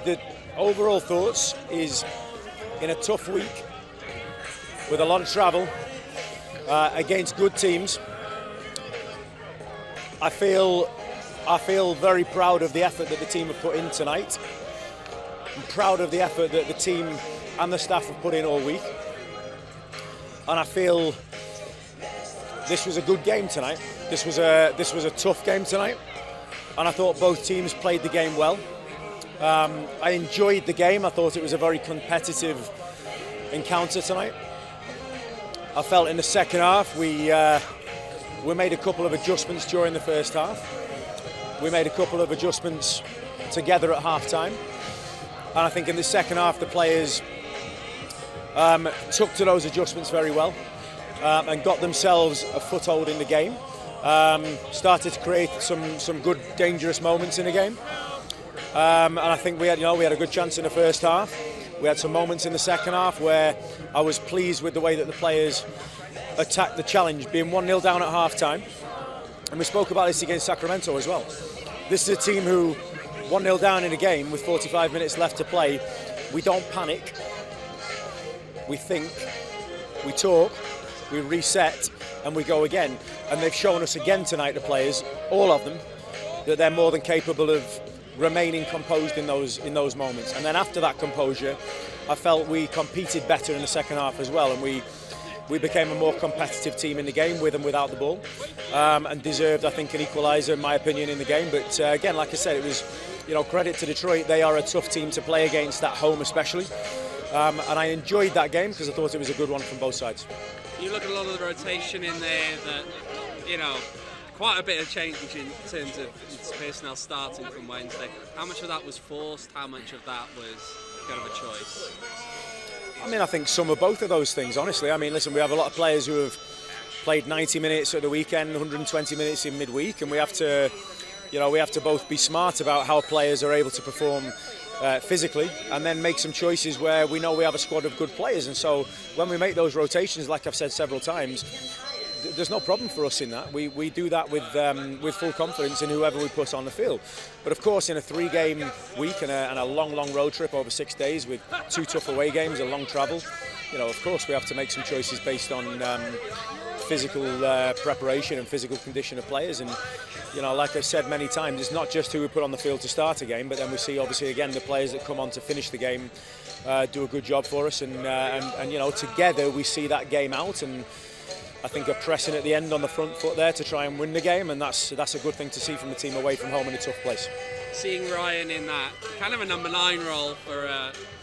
the overall thoughts is, in a tough week with a lot of travel against good teams, I feel very proud of the effort that the team have put in tonight. I'm proud of the effort that the team and the staff have put in all week, and I feel this was a good game tonight. This was a tough game tonight, and I thought both teams played the game well. I enjoyed the game. I thought it was a very competitive encounter tonight. I felt in the second half we made a couple of adjustments during the first half. We made a couple of adjustments together at half-time, and I think in the second half the players took to those adjustments very well and got themselves a foothold in the game. Started to create some good, dangerous moments in the game. And I think we had a good chance in the first half. We had some moments in the second half where I was pleased with the way that the players attacked the challenge, being 1-0 down at half-time. And we spoke about this against Sacramento as well. This is a team who, 1-0 down in a game with 45 minutes left to play, we don't panic. We think, we talk, we reset, and we go again. And they've shown us again tonight, the players, all of them, that they're more than capable of remaining composed in those moments. And then after that composure, I felt we competed better in the second half as well, and we became a more competitive team in the game, with and without the ball, and deserved, I think, an equaliser, in my opinion, in the game. But again, like I said, it was, credit to Detroit. They are a tough team to play against, at home especially, and I enjoyed that game because I thought it was a good one from both sides. You look at a lot of the rotation in there that, quite a bit of change in terms of its personnel starting from Wednesday. How much of that was forced? How much of that was kind of a choice? I mean, I think some of both of those things, honestly. I mean, listen, we have a lot of players who have played 90 minutes at the weekend, 120 minutes in midweek, and we have to both be smart about how players are able to perform physically, and then make some choices where we know we have a squad of good players. And so when we make those rotations, like I've said several times, there's no problem for us in that. We do that with full confidence in whoever we put on the field. But of course, in a 3-game week and a long road trip over 6 days with 2 tough away games, a long travel, of course we have to make some choices based on physical preparation and physical condition of players. And like I've said many times, it's not just who we put on the field to start a game, but then we see obviously again the players that come on to finish the game do a good job for us, and together we see that game out. And I think are pressing at the end on the front foot there to try and win the game, and that's a good thing to see from the team away from home in a tough place. Seeing Ryan in that kind of a number 9 role for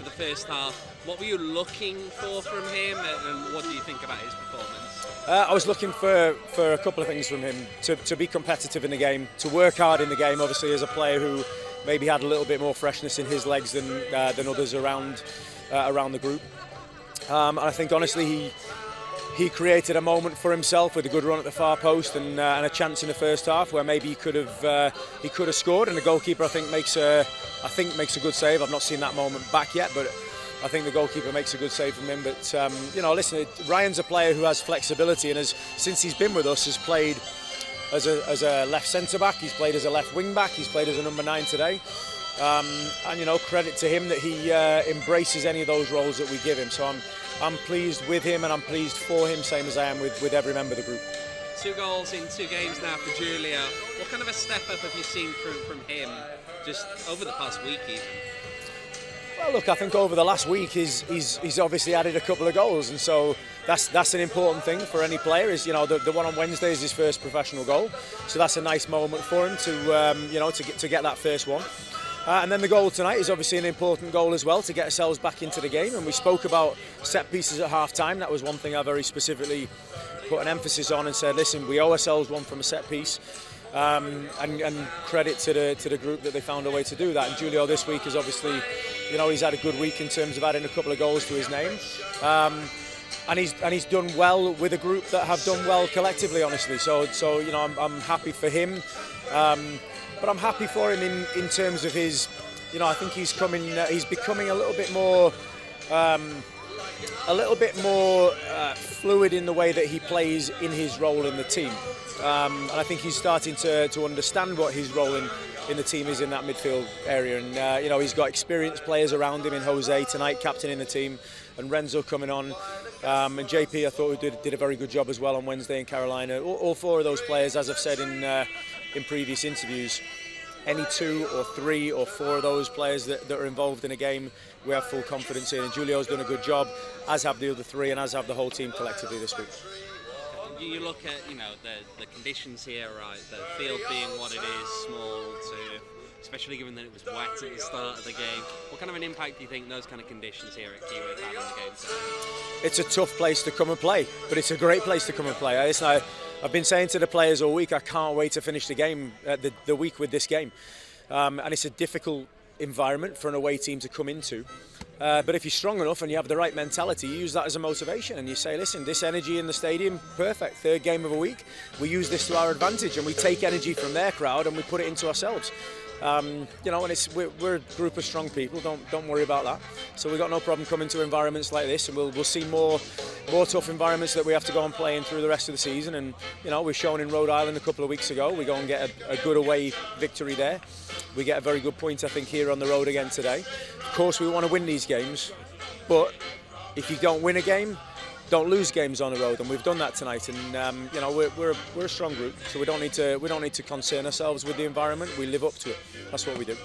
the first half, what were you looking for from him, and what do you think about his performance? I was looking for a couple of things from him: to be competitive in the game, to work hard in the game. Obviously, as a player who maybe had a little bit more freshness in his legs than others around the group, and I think honestly he created a moment for himself with a good run at the far post and a chance in the first half where maybe he could have scored, and the goalkeeper I think makes a good save. I've not seen that moment back yet, but I think the goalkeeper makes a good save from him. But listen, Ryan's a player who has flexibility, and since he's been with us has played as a left centre back, he's played as a left wing back, he's played as a number 9 today. And credit to him that he embraces any of those roles that we give him. So I'm pleased with him, and I'm pleased for him, same as I am with every member of the group. 2 goals in 2 games now for Julio. What kind of a step up have you seen from him just over the past week even? Well, look, I think over the last week he's obviously added a couple of goals, and so that's an important thing for any player. Is the one on Wednesday is his first professional goal, so that's a nice moment for him to get that first one. And then the goal tonight is obviously an important goal as well to get ourselves back into the game. And we spoke about set pieces at half-time. That was one thing I very specifically put an emphasis on and said, listen, we owe ourselves one from a set piece. And credit to the group that they found a way to do that. And Julio this week is obviously, he's had a good week in terms of adding a couple of goals to his name. And he's done well with a group that have done well collectively, honestly. So I'm happy for him. But I'm happy for him in terms of his, I think he's becoming a little bit more fluid in the way that he plays in his role in the team. And I think he's starting to understand what his role in in the team is in that midfield area, and you know, he's got experienced players around him in Jose tonight, captaining the team, and Renzo coming on, and JP I thought did a very good job as well on Wednesday in Carolina. All four of those players, as I've said in previous interviews, any 2 or 3 or 4 of those players that are involved in a game, we have full confidence in, and Julio's done a good job, as have the other 3, and as have the whole team collectively this week. You look at, you know, the conditions here, right? The field being what it is, small, to especially given that it was wet at the start of the game. What kind of an impact do you think those kind of conditions here at Kiwi have had on the game today? It's a tough place to come and play, but it's a great place to come and play. I've been saying to the players all week, I can't wait to finish the game, the week with this game. And it's a difficult environment for an away team to come into. But if you're strong enough and you have the right mentality, you use that as a motivation and you say, listen, this energy in the stadium, perfect, 3rd game of a week, we use this to our advantage and we take energy from their crowd and we put it into ourselves. You know, and we're a group of strong people. Don't worry about that. So we've got no problem coming to environments like this, and we'll see more tough environments that we have to go and play in through the rest of the season. And you know, we've shown in Rhode Island a couple of weeks ago, we go and get a good away victory there. We get a very good point, I think, here on the road again today. Of course, we want to win these games, but if you don't win a game, don't lose games on the road, and we've done that tonight. And you know, we're a strong group, so we don't need to concern ourselves with the environment. We live up to it. That's what we do.